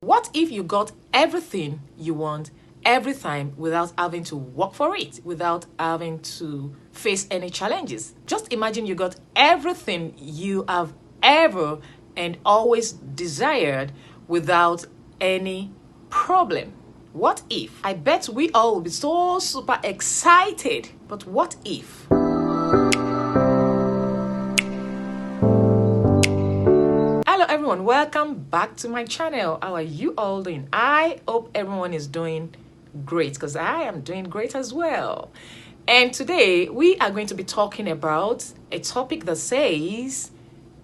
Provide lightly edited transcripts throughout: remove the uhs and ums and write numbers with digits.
What if you got everything you want every time without having to work for it, without having to face any challenges? Just imagine you got everything you have ever and always desired without any problem. What if? I bet we all will be so super excited. But what if? Hello everyone, welcome back to my channel. How are you all doing? I hope everyone is doing great, because I am doing great as well. And today we are going to be talking about a topic that says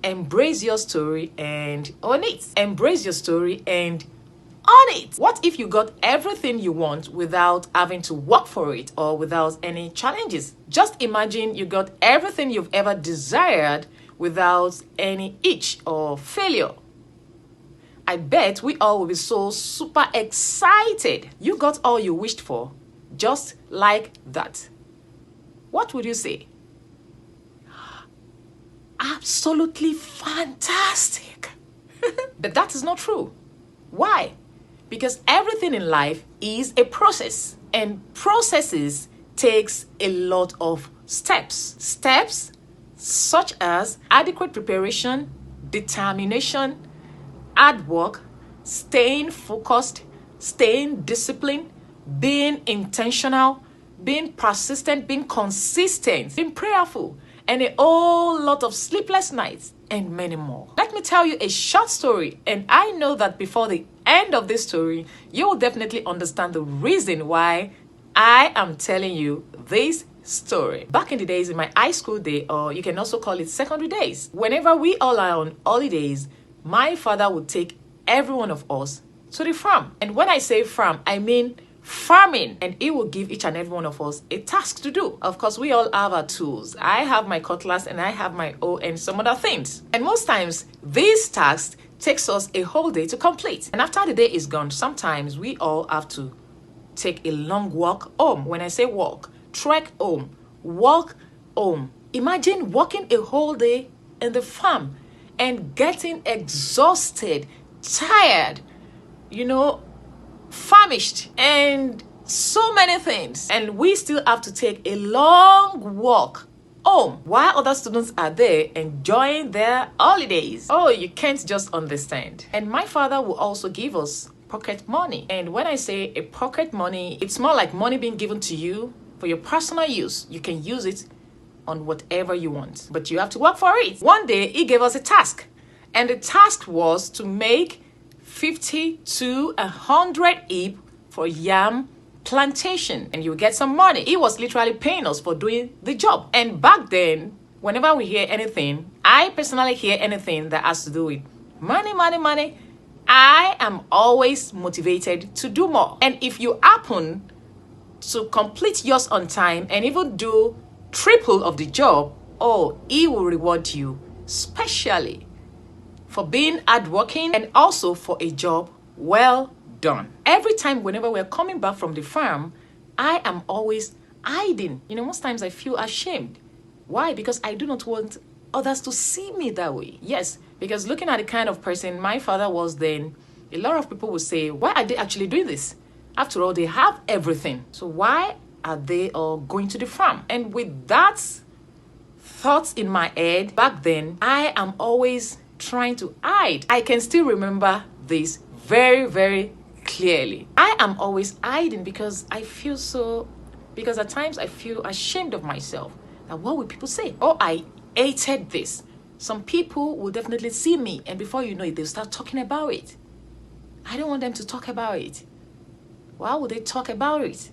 embrace your story and own it. Embrace your story and own it. What if you got everything you want without having to work for it or without any challenges? Just imagine you got everything you've ever desired without any itch or failure. I bet we all will be so super excited. You got all you wished for, just like that. What would you say? Absolutely fantastic. But that is not true. Why? Because everything in life is a process, and processes takes a lot of steps. Steps such as adequate preparation, determination, hard work, staying focused, staying disciplined, being intentional, being persistent, being consistent, being prayerful, and a whole lot of sleepless nights and many more. Let me tell you a short story, and I know that before the end of this story, you will definitely understand the reason why I am telling you this story. Back in the days, in my high school day, or you can also call it secondary days, whenever we all are on holidays, my father would take every one of us to the farm. And when I say farm, I mean farming, and he will give each and every one of us a task to do. Of course, we all have our tools. I have my cutlass and I have my hoe and some other things. And most times, these tasks takes us a whole day to complete. And after the day is gone, sometimes we all have to take a long walk home. When I say walk, trek home, walk home. Imagine walking a whole day in the farm and getting exhausted, tired, famished, and so many things. And we still have to take a long walk home while other students are there enjoying their holidays. Oh, you can't just understand. And my father will also give us pocket money. And when I say a pocket money, it's more like money being given to you for your personal use. You can use it on whatever you want, but you have to work for it. One day, he gave us a task, and the task was to make 50 to 100 heap for yam plantation, and you will get some money. He was literally paying us for doing the job. And back then, whenever we hear anything, I personally hear anything that has to do with money, I am always motivated to do more. And if you happen to complete yours on time and even do triple of the job, oh, he will reward you specially for being hardworking and also for a job well done. Every time whenever we're coming back from the farm, I am always hiding. Most times I feel ashamed. Why? Because I do not want others to see me that way. Yes, because looking at the kind of person my father was then, a lot of people would say, why are they actually doing this? After all, they have everything. So why are they all going to the farm? And with that thoughts in my head, back then, I am always trying to hide. I can still remember this very, very clearly. I am always hiding because at times I feel ashamed of myself. Now, what will people say? Oh, I hated this. Some people will definitely see me, and before you know it, they'll start talking about it. I don't want them to talk about it. Why would they talk about it?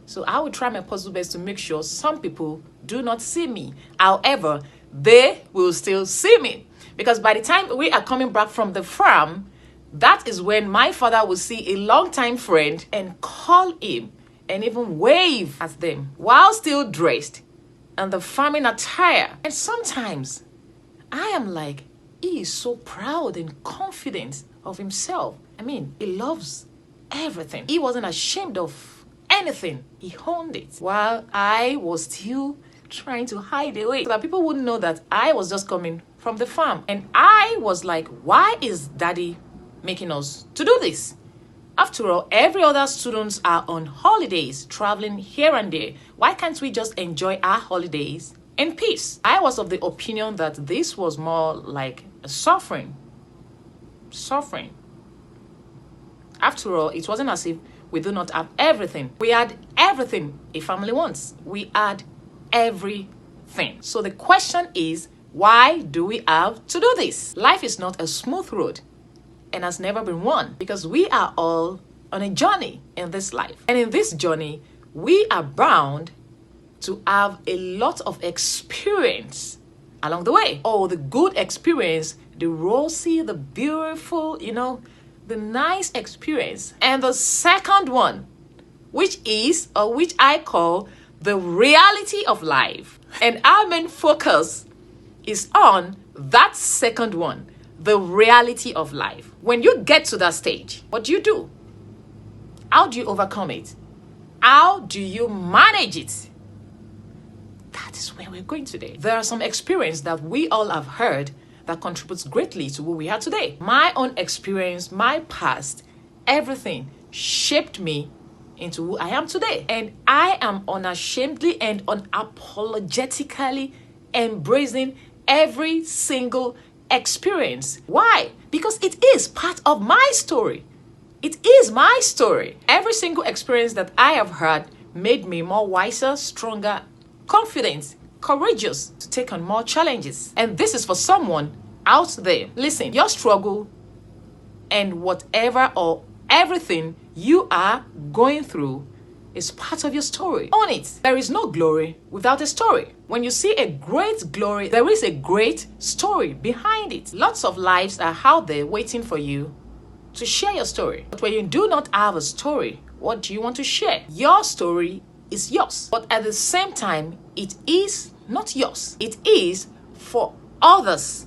So I will try my possible best to make sure some people do not see me. However, they will still see me. Because by the time we are coming back from the farm, that is when my father will see a longtime friend and call him and even wave at them while still dressed in the farming attire. And sometimes I am like, he is so proud and confident of himself. He loves everything. He wasn't ashamed of anything. He owned it. While I was still trying to hide away so that people wouldn't know that I was just coming from the farm. And I was like, why is daddy making us to do this? After all, every other students are on holidays, traveling here and there. Why can't we just enjoy our holidays in peace? I was of the opinion that this was more like a suffering. After all, it wasn't as if we do not have everything. We had everything a family wants. We had everything. So the question is, why do we have to do this? Life is not a smooth road and has never been one, because we are all on a journey in this life. And in this journey, we are bound to have a lot of experience along the way. Oh, the good experience, the rosy, the beautiful, the nice experience. And the second one, which I call the reality of life. And our main focus is on that second one, the reality of life. When you get to that stage, what do? How do you overcome it? How do you manage it? That is where we're going today. There are some experiences that we all have heard that contributes greatly to who we are today. My own experience, my past, everything shaped me into who I am today. And I am unashamedly and unapologetically embracing every single experience. Why? Because it is part of my story. It is my story. Every single experience that I have had made me more wiser, stronger, confident, courageous to take on more challenges. And this is for someone out there. Listen, your struggle and whatever or everything you are going through is part of your story. Own it. There is no glory without a story. When you see a great glory, there is a great story behind it. Lots of lives are out there waiting for you to share your story. But when you do not have a story, what do you want to share? Your story is yours. But at the same time, it is not yours. It is for others.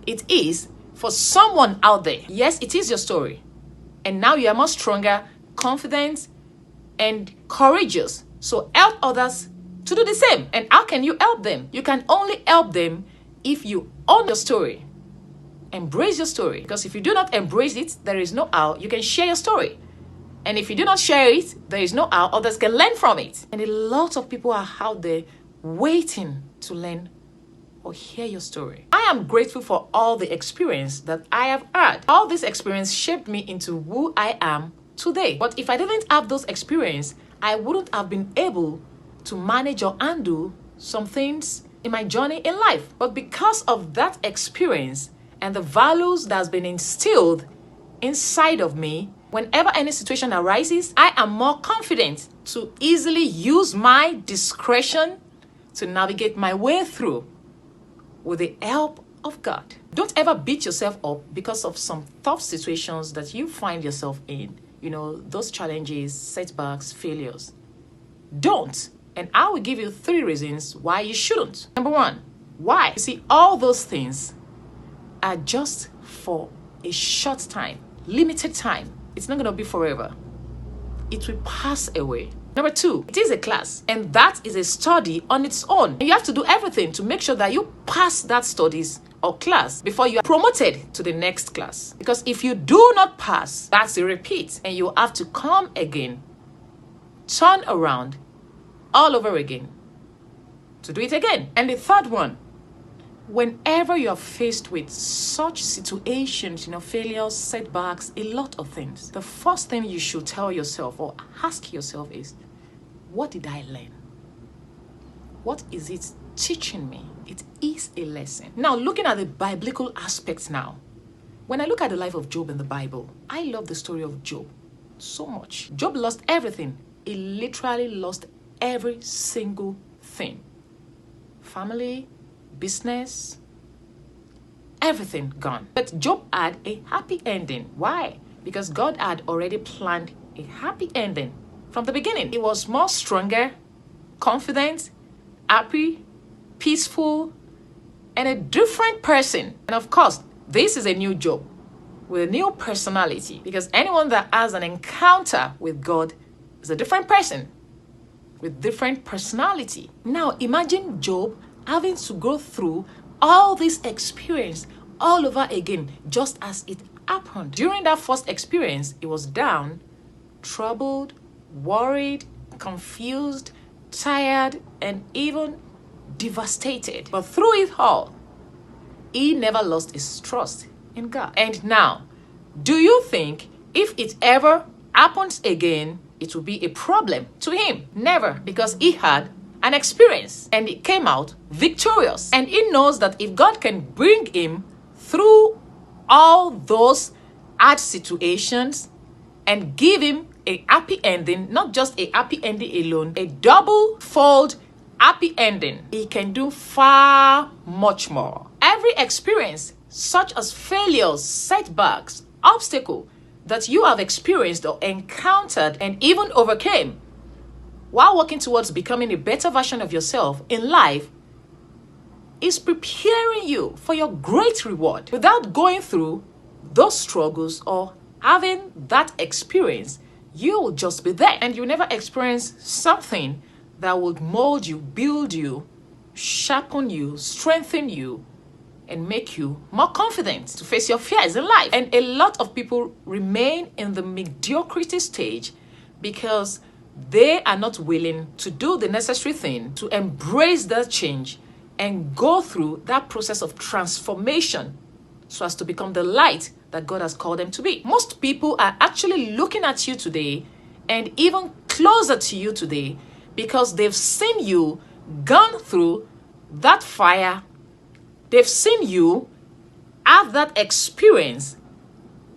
It is for someone out there. Yes, it is your story. And now you are more stronger, confident, and courageous. So help others to do the same. And how can you help them? You can only help them if you own your story. Embrace your story. Because if you do not embrace it, there is no how you can share your story. And if you do not share it, there is no how others can learn from it. And a lot of people are out there waiting to learn or hear your story. I am grateful for all the experience that I have had. All this experience shaped me into who I am today. But if I didn't have those experiences, I wouldn't have been able to manage or undo some things in my journey in life. But because of that experience and the values that's been instilled inside of me, whenever any situation arises, I am more confident to easily use my discretion to navigate my way through with the help of God. Don't ever beat yourself up because of some tough situations that you find yourself in. Those challenges, setbacks, failures. Don't. And I will give you 3 reasons why you shouldn't. Number 1, why? You see, all those things are just for a short time, limited time. It's not going to be forever. It will pass away. Number 2, it is a class, and that is a study on its own. And you have to do everything to make sure that you pass that studies or class before you are promoted to the next class. Because if you do not pass, that's a repeat, and you have to come again, turn around all over again to do it again. And the third one, whenever you are faced with such situations, failures, setbacks, a lot of things, the first thing you should tell yourself or ask yourself is, what did I learn? What is it teaching me? It is a lesson. Now, looking at the biblical aspects now, when I look at the life of Job in the Bible, I love the story of Job so much. Job lost everything. He literally lost every single thing. Family, business, everything gone. But Job had a happy ending. Why? Because God had already planned a happy ending from the beginning. He was more stronger, confident, happy, peaceful, and a different person. And of course, this is a new Job with a new personality, because anyone that has an encounter with God is a different person with different personality. Now, imagine Job having to go through all this experience all over again, just as it happened. During that first experience, he was down, troubled, worried, confused, tired, and even devastated. But through it all, he never lost his trust in God. And now, do you think if it ever happens again, it will be a problem to him? Never, because he had an experience and he came out victorious. And he knows that if God can bring him through all those hard situations and give him a happy ending, not just a happy ending alone, a double-fold happy ending, he can do far much more. Every experience, such as failures, setbacks, obstacles that you have experienced or encountered and even overcame while working towards becoming a better version of yourself in life, is preparing you for your great reward. Without going through those struggles or having that experience, you will just be there and you never experience something that would mold you, build you, sharpen you, strengthen you, and make you more confident to face your fears in life. And a lot of people remain in the mediocrity stage because they are not willing to do the necessary thing to embrace that change and go through that process of transformation so as to become the light that God has called them to be. Most people are actually looking at you today and even closer to you today because they've seen you gone through that fire. They've seen you have that experience.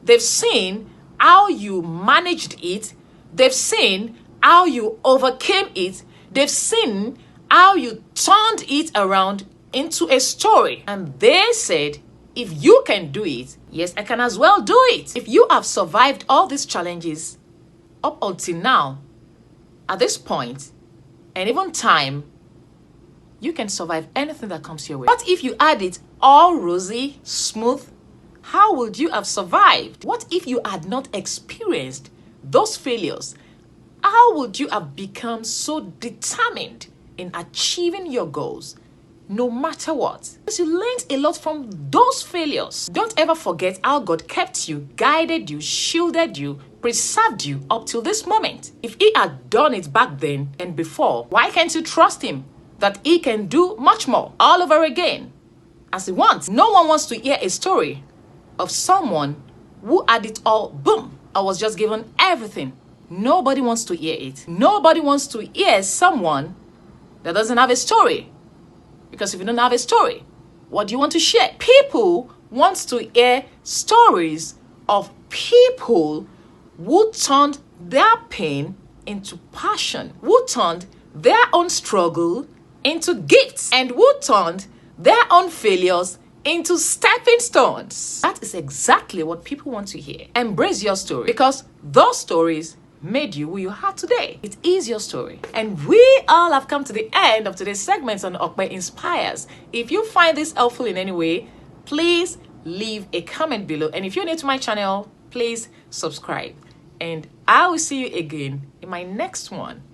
They've seen how you managed it. They've seen how you overcame it. They've seen how you turned it around into a story. And they said, if you can do it, yes, I can as well do it. If you have survived all these challenges up until now, at this point, and even time, you can survive anything that comes your way. What if you had it all rosy, smooth? How would you have survived? What if you had not experienced those failures? How would you have become so determined in achieving your goals, no matter what? Because you learned a lot from those failures. Don't ever forget how God kept you, guided you, shielded you, preserved you up till this moment. If He had done it back then and before, why can't you trust Him that He can do much more all over again as He wants? No one wants to hear a story of someone who had it all, boom, I was just given everything. Nobody wants to hear it. Nobody wants to hear someone that doesn't have a story. Because if you don't have a story, what do you want to share? People want to hear stories of people who turned their pain into passion, who turned their own struggle into gifts, and who turned their own failures into stepping stones. That is exactly what people want to hear. Embrace your story, because those stories made you who you are today. It is your story. And we all have come to the end of today's segment on OPE Inspires. If you find this helpful in any way, please leave a comment below. And if you're new to my channel, please subscribe. And I will see you again in my next one.